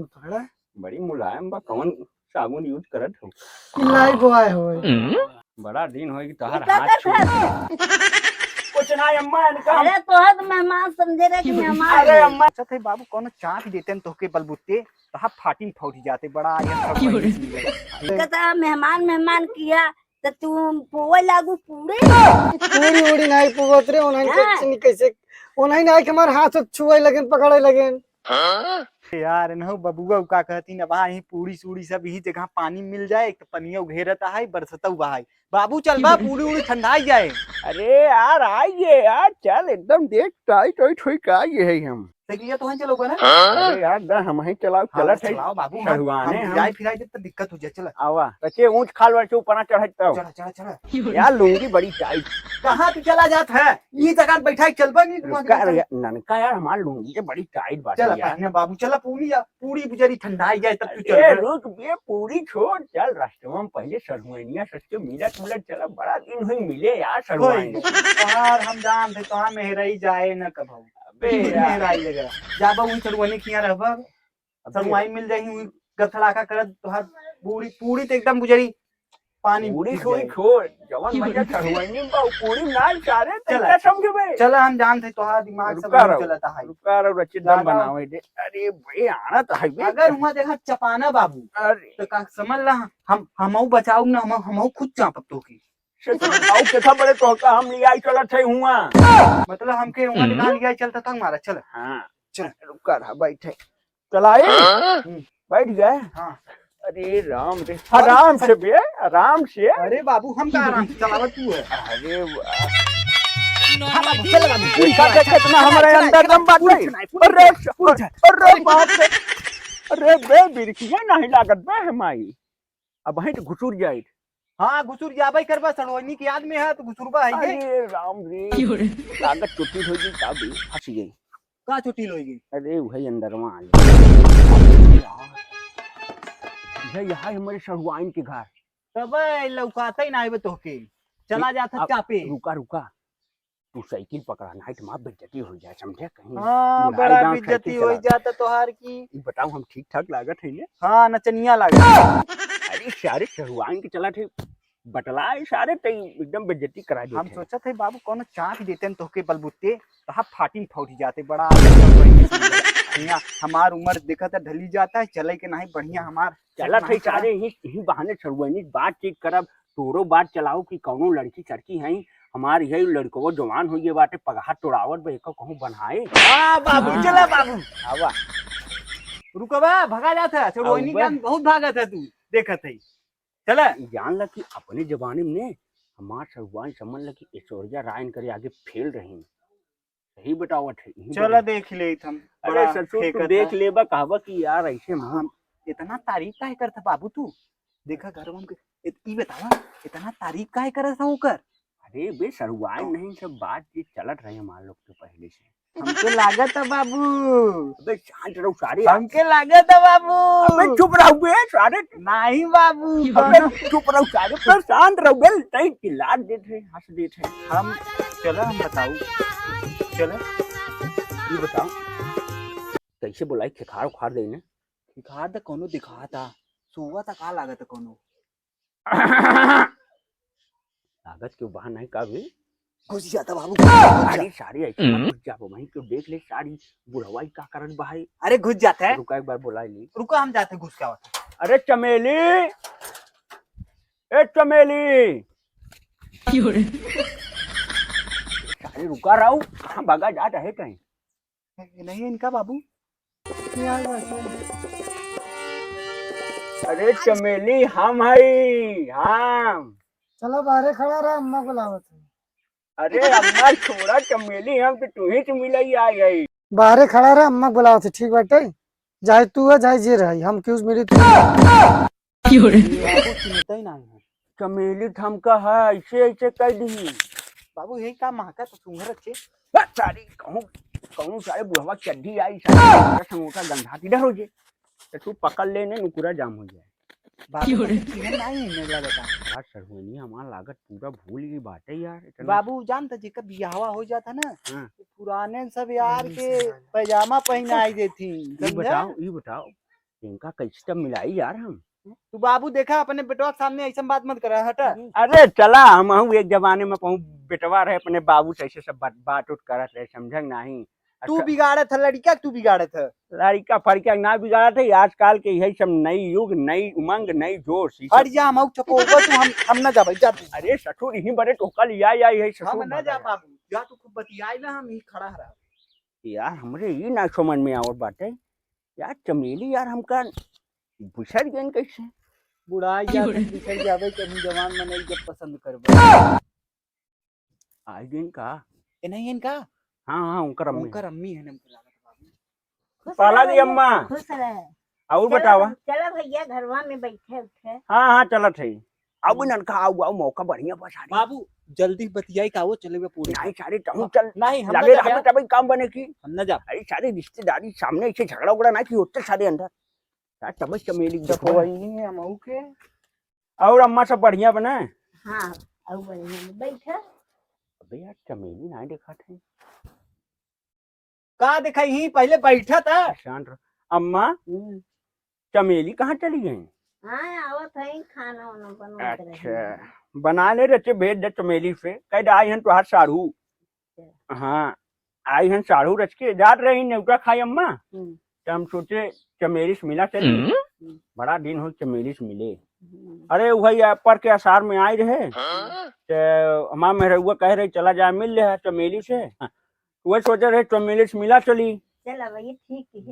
थोड़ा बड़ी मुलायम बा। कौन साबुन यूज करत हो? किलाई बोआए होए। बड़ा दिन होई कि तोहार का हाथ छू कर कुछ ना अम्मा इनका अरे तोहर तो मेहमान समझे रे कि मेहमान अरे है। अम्मा अच्छा थे बाबू कौन चाट देते तोहके बलबुत्ते तहा फाटी फौटी जाते बड़ा ये कहता मेहमान मेहमान किया तो तू पोए लागू पूरे पूरी उड़ी नहीं पुगत रे ओनहन के कैसे ओनहन आई के हमार हाथ छुए लगन पकड़े लगन। यार नहो बबुआ का कहती ना वहाँ ही पूरी सूड़ी सब यही जगह पानी मिल जाए तो पनिया घेरता है बरसता हुआ है। बाबू चल बा पूरी उड़ी ठंडाई जाए। अरे यार आइए यार, चल एकदम देख टाइट टाइट होई का ये है हम सही तो वहीं चलोगे ना। अरे यार दा हम ही चलाओ चलत है चलाओ बाबू चढ़वाने हम हम जाए फिराई तो दिक्कत हो जाए। चल आवा बच्चे ऊंच खाल वाले ऊपर चढ़त तो चला चला चला यार लुंगी बड़ी टाइट। कहाँ तू चला जात है ये जगह बैठा चलबा रुका रे ननका यार हमार लुंगी के बड़ी टाइट बात चला यार। पहने बाबू चला पूरी बुजरी ठंडाई जाए तब तू ए चल। रुक बे पूरी छोड़ चल राष्ट्रवा में पहले सरहुनिया सच के मिलत मिलत चला बड़ा दिन हुई मिले यार सरहुनिया। तोहार हम जान थे तोहार मेहराई जाए न कभू अबे यार मेहराई लगा जाबा वही चरवनी किया रहबा सरवाई मिल जाही वही गथड़ाका करत तोहार पूरी पूरी तो एकदम गुजरी पानी पूरी सोई छोड़ जवन मजा सरहुनिया बा पूरी ना सारे चला। तैका समझबे। चला हम जानते तोहार दिमाग सब रुका रहो चलता है। रुका रहो रच्चे दम बनावे दे। अरे भाई आना तो है बे। अगर हुआ देखा चपाना बाबू अरे तो का समझ ला हमऊ बचाऊ ना हमऊ खुद चापब तो की आओ केथा बड़े तो का हम लिया चलत है हुआ मतलब हमके वहां दिखा लिया चलता था हमारा। चल हां चल रुका रहा बैठे चलाए बैठ गए। हाँ अरे राम रे आराम से बे आराम से। अरे बाबू हम का आराम से चलावत तू है। अरे हाँ बाबू चल बाबू देखा देखे इतना हमारे अंदर दम बात नहीं। अरे अरे बाप रे अरे बे बिरकिया नहीं लागत बे हमारी अब वहीं तो घुसुर जाए। हाँ घुसुर जाबे करबा सड़वनी की याद में है तो घुसुरबा है ये अरे राम रे लागत चुटी हो गई का भी फंस गई। का चोटी लोगी। अरे वही अंदर में आ गई यहाँ हमारे सरहुआइन के घर। तब लौकाता ही ना आवे तोहके चला जाता चापे। रुका रुका तू साइकिल पकड़ा नाइट माँ बेइज्जती हो जाए समझे कहीं। हाँ बुढ़ाई बड़ा गांव बेइज्जती साइकिल हो चला। जाता तोहार की। ये बताओ हम ठीक ठाक लागत है ये। हाँ नचनिया लगा। अरे सारे सरहुआइन के चला थे बटलाए सारे तई एकदम बेइज्जती करा हम देते। सोचा थे बाबू कौन चाट देते हैं तोहके बलबुत्ते तहा फाटी फौटी जाते बड़ा बढ़िया हमार उम्र देखा था ढली जाता है चले के नहीं बढ़िया हमार चला थे सारे यही बहाने सरहुआइन बातचीत करब तोरो बात चलाओ कि कौनो लड़की चड़की है हमार यही लड़को जवान हो गए बाटे पगार तोड़ावत बे कहूँ बनाए। हाँ बाबू चला बाबू आवा रुकबा भगा जाता है चढ़ोनी ज्ञान बहुत भागत है तू देखत है। चला जान ला कि अपने जमाने में हमार सरहुआइन समझ ला कि ऐश्वर्या राय करे आगे फेल रही सही बतावत है। चला देख ले हम। अरे ससुर तू देख लेबा कहबा कि यार ऐसे हम इतना तारीफ काहे करता बाबू तू देखा घर में ई बतावा इतना तारीफ काहे करत हूं कर। अरे बे सरहुआइन नहीं सब बातचीत चलत रहे हमार लोग के पहले से। हमके लागत है बाबू अबे शांत रहो सारे। हमके लागत है बाबू। अबे चुप रहो बे सारे। नहीं बाबू अबे चुप रहो सारे पर शांत रहो बे तई चिल्ला देते हंस देते हम चला हम बताऊ चला ये बताओ कैसे बोलाई खिखार उखाड़ देने दिखा दे कोनो दिखा था सुवा था का लागत है कोनो लागत के बहाना नहीं का भी घुस जाता बाबू। सारी सारी ऐसे घुस जाओ वहीं क्यों देख ले सारी बुढ़वाई का कारण भाई। अरे घुस जाता है रुका एक बार बुला ली। रुको हम जाते घुस क्या होता। अरे चमेली ए चमेली सारे रुका रहो कहाँ भागा जा रहे कहीं। नहीं इनका बाबू अरे चमेली हम है हम। चलो बाहर खड़ा रहा अम्मा बुलावत है। अरे अम्मा छोड़ा चमेली हम तो तू ही से मिलई आ गई। बाहर खड़ा रहा अम्मा बुलावत है ठीक बाटे जाए तू है जाए जे रही हम क्यों मेरी चिन्हता ही नहीं है चमेली थमका है ऐसे ऐसे कह दी बाबू यही का महका तो सुंघर अच्छे सारी कहूँ कहूँ सारे बुढ़वा चड्डी आई सारे समोसा गंधा किधर हो जे तो तू पकड़ लेने नुकुरा जाम हो जाए। बाबू नहीं लगता यार सरहुनी हमारा लागत पूरा भूल गई बात है यार इतना। बाबू जानता जेकर बियाहवा हो जाता ना हाँ। पुराने सब यार के पैजामा पहना आई देती ये बताओ इनका कैसे तब मिलाई यार हम। तू बाबू देखा अपने बेटवा के सामने ऐसा बात मत कर हटा। अरे चला हम हूँ एक जमाने में कहूँ बेटवा रहे अपने बाबू से ऐसे सब बात उठ करत रहे समझ नहीं। तू बिगाड़े था लड़का, तू बिगाड़े था लड़का फड़का ना बिगाड़ा थे आजकल के यही सब नई युग नई उमंग नई जोश। हट जा हम चपोगा तू, हम ना जा भाई जा तू। अरे ससुर यही बड़े टोका लिया या यही हम ससुर ना जा बाबू, जा तू खूब बतियाई ना, हम ही खड़ा रहा। यार हमरे ये ना समझ में आवत बाटे यार चमेली यार हमका बुझर गन कैसे बुढ़ाई जा बिछड़ जावे के हम जवान में नहीं जब पसंद करबे। आज दिन का ए नहीं इनका हाँ उनकर अम्मी उनकर अम्मी है हमको लागत बाबू। खुश पाला रह दी अम्मा। खुश रह। और बतावा। चलो भैया घरवा में बैठे उठे। हाँ चलत है अब ननका आओ मौका बढ़िया बस बाबू जल्दी बतियाई का वो चले पूरी। नहीं सारे कहूँ चल नहीं हम लगे ना रहा तभी काम बने की हम ना जा। अरे सारे रिश्तेदारी सामने ऐसे झगड़ा उगड़ा ना कि होते सारे अंदर यार तब चमेली देखो वही है हम के। और अम्मा सब बढ़िया बना। हाँ अब बढ़िया बैठे। अबे यार चमेली ना देखा थे का देखा ही पहले बैठा था। शांत रहो। अम्मा चमेली कहाँ चली गई। हाँ आवत है खाना वाना बनवा के रही। अच्छा बना ले रचे भेज दे चमेली से कह आई हन तुहार साड़ू। हाँ आई हन साड़ू रच के जात रही नेवटा खाई अम्मा तो हम सोचे चमेली से मिला चली बड़ा दिन हो चमेली से मिले। अरे वही पर के आसार में आई रहे तो हमारा मेहरुआ कह रहे चला जाए मिल रहे चमेली से वही सोचे रहे चमेली से मिला चली। चला भैया ठीक है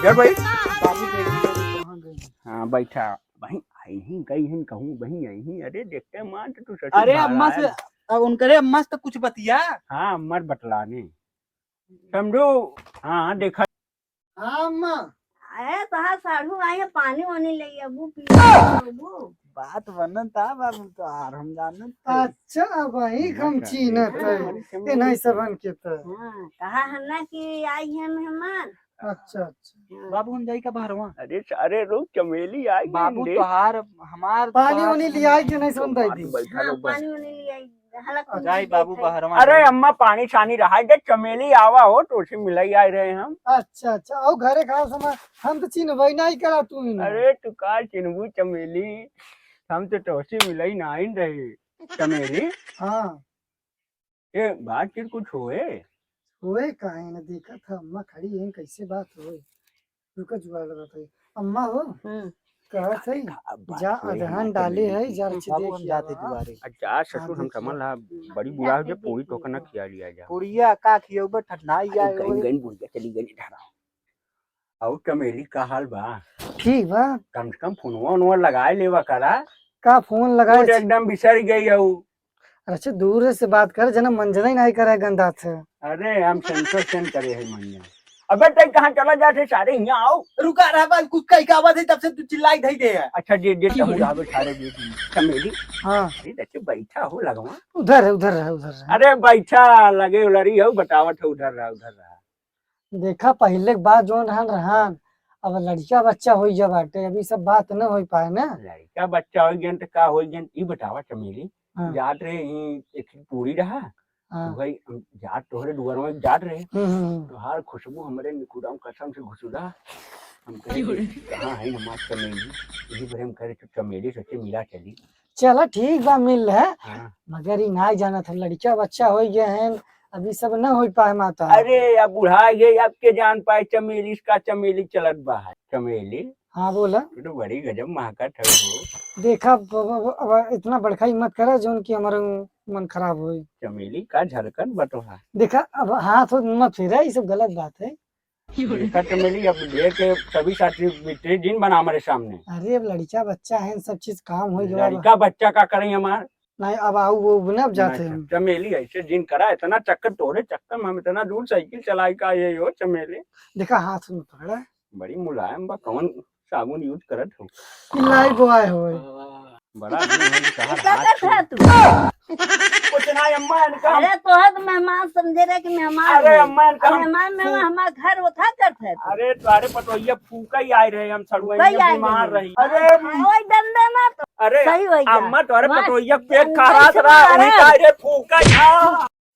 जब भाई बाबू कहां गए। हाँ बैठा वही आई ही गई हैं कहूँ वही आई ही। अरे देखते मान तो तू अरे अम्मा से अब उनकरे अम्मा से तो कुछ बतिया। हाँ अम्मा बतलाने समझो। हाँ देखा हाँ अम्मा अरे तहां साढ़ू आए हैं पानी वानी ले अबू पी अबू। बात बनन था बाबू तो आर हम जानत। अच्छा वही हम चीनत है ये नहीं सबन के तो। हाँ कहा है ना कि आई है मेहमान। अच्छा अच्छा बाबू हम जाई का बाहरवा। अरे सारे लोग चमेली आई बाबू तोहार हमार पानी वानी लिया के नहीं सुन रही थी। बैठा हाँ लोग बस। पानी वानी ले आई हलक जाई बाबू बाहरवा। अरे अम्मा पानी छानी रहा है चमेली आवा हो तो उसे मिलाई आए रहे हम। अच्छा अच्छा और घरे खा समय हम तो चीन वही नहीं करा तू ही नहीं। अरे तू का चिन्हबू चमेली हम तो तोसी मिलाई ना आई रहे चमेली। हाँ ये बातचीत कुछ होए हुए काहे न देखा था अम्मा खड़ी है कैसे बात हुई रुका जुआ लगा था अम्मा हो कहा सही जा अधहान डाले है जा अच्छे बाबू हम देख जाते दुबारे। अच्छा ससुर हम समझ ला बड़ी बुरा हो जाए पूरी टोकन ना खिया लिया जा पुड़िया का खियो बट ठंडाई जाए। गई गई बुढ़िया चली गई ढारा। और चमेली का हाल बा ठीक बा कम से कम फोनवा उनवा लगाए लेवा करा का फोन लगाए तो एकदम बिसर गई है। अच्छा दूर से बात कर जना मंजना ही नहीं करे गंदा से। अरे हम सेंसर सेंड करे है मंजना। अबे तक कहाँ चला जाते सारे यहाँ आओ। रुका रहा बस कुछ कहीं का आवाज है तब से तू चिल्लाई धई दे है। अच्छा जे मुझे सारे चमेली। हाँ अरे बैठा हो लगवा उधर है उधर है उधर है। अरे बैठा लगे उलरी हो बतावट है उधर रहा। देखा पहले के बाद जो रहन अब लड़का बच्चा हो जा बाटे अभी सब बात न हो पाए ना। लड़का बच्चा हो गया तो का हो गया ये बतावा चमेली। हाँ। जात रहे एक पूरी रहा हाँ। भाई जात तोहरे दुआर में जात रहे हम्म। तो हार खुशबू हमारे निकुराम कसम से घुसुला हम कहे कहाँ है हमार चमेली यही पर हम कहे चमेली सच्चे मिला चली। चला ठीक बा मिल है हाँ। मगर ही ना जाना था लड़का बच्चा हो गया है अभी सब न हो पाए माता। अरे अब बुढ़ा गए अब के जान पाए चमेली का चमेली चलत बा है चमेली। हाँ बोला तो बड़ी गजब महकत है वो। देखा अब इतना बड़का ही मत करा जो उनकी हमारा मन खराब हो। चमेली का झलकन बटोहा देखा अब हाथ मत फेरा ये सब गलत बात है। देखा चमेली अब देख के सभी साथी बेटे दिन बना हमारे सामने। अरे अब लड़का बच्चा है सब चीज काम हो गया लड़का बच्चा का करें हमार नहीं अब आओ वो अब जाते हैं। चमेली ऐसे दिन करा इतना चक्कर तोड़े चक्कर में हम इतना दूर साइकिल चलाई का ये हो चमेली। देखा हाथ में पकड़ा बड़ी मुलायम बा कौन साबुन यूज करत हो लाई बॉय हो बड़ा दिन हो कहा क्या हाथ करता है तू? कुछ ना अम्मा इनका। अरे तो है तो मेहमान समझे रहे कि मेहमान अरे है। अम्मा इनका मेहमान में हमारा घर उठा करते थे। अरे तुम्हारे पतोहिया फूका ही आए रहे हम सड़ुआ वही आई बीमार रही। रही। अरे वही डंडे ना तो अरे सही हो गया। अम्मा तुम्हारे वहाँ पतोहिया पेट अंदर खराब से रहा बाहर उन्हीं का ये फूका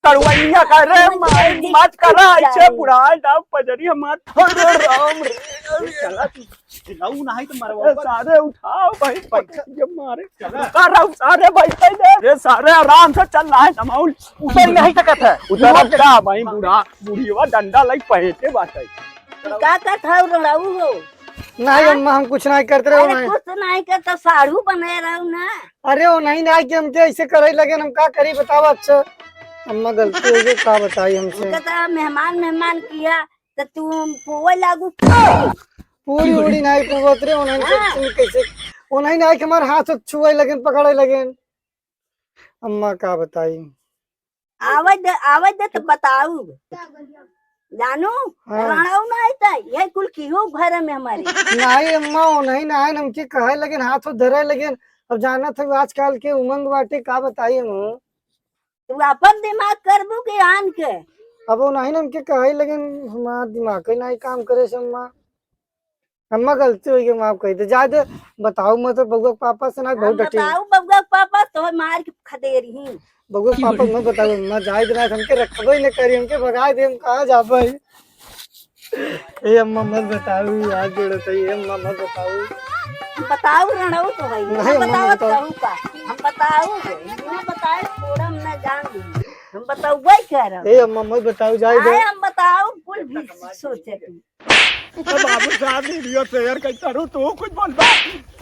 कड़वैया का रे माई बात कर रहा है बुढ़ा दाव पजरी हमार अरे राम रे चला लाऊ नहीं तो मरवा सारे उठाओ भाई जब मारे चला सारे बैठे दे रे सारे आराम से चल रहा है तमाउल उतर नहीं सकत है उतर क्या भाई बूढ़ा बूढ़ीवा डंडा लाइक पहेटे बात है का था रड़ाऊ हो नहीं अम्मा हम कुछ नहीं करते रहो अरे नहीं कुछ नहीं करता साड़ू बने रहू ना अरे वो नहीं ना कि हमके ऐसे करे लगे हम का करी बताओ अच्छा अम्मा गलती हो गई का बताई हमसे कहता मेहमान किया तो तू पोवे लागू पूरी उड़ी नहीं पूवत रे उन्हें कैसे वो नहीं कि हमारे हाथ छुए लगे पकड़े लगे अम्मा का बताई आवाज दे तो बताऊ जानू हाँ। रड़ाऊ ना आयता ये कुल किहो घर में हमारे नहीं अम्मा वो नहीं हमके कहे लगे हाथ धरे लगे अब जाना था आजकल के उमंग बाटे का बताई हम तू अपन दिमाग करबू के आन के अब वो नहीं हमके कहे लगे हमारा दिमाग ही नहीं काम करे से अम्मा अम्मा गलती हुई माफ कही दे जा दे बताओ मत तो बउआ पापा से ना बहुत डटी बताऊ बउआ पापा तो मार के खदेरी ही बउआ पापा मत बताओ अम्मा जाए दे हमके रखबो ही न करी हमके भगा दे हम कहां जाबे ए अम्मा मत बताओ यार जोड़त है ए अम्मा मत बताऊ रड़ाऊ तो भाई नहीं, अम्मा बताओ बताओ। कहू का हम बताऊ बिना बताए थोड़ा हम ना जान ली हम बताऊ वही कह रहा ए अम्मा मत बताओ जाए दे हम बताऊ कुल भी सोचे तू बाबू साहब वीडियो शेयर करता रहूं तो कुछ बोल बा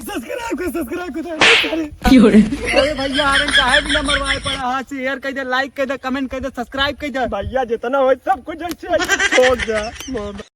सब्सक्राइब कर अरे भैया आरन काहे बिना मरवाए पड़ा हां शेयर कर दे लाइक कर दे कमेंट कर दे सब्सक्राइब कर दे भैया जितना हो सब कुछ अच्छे छोड़ दे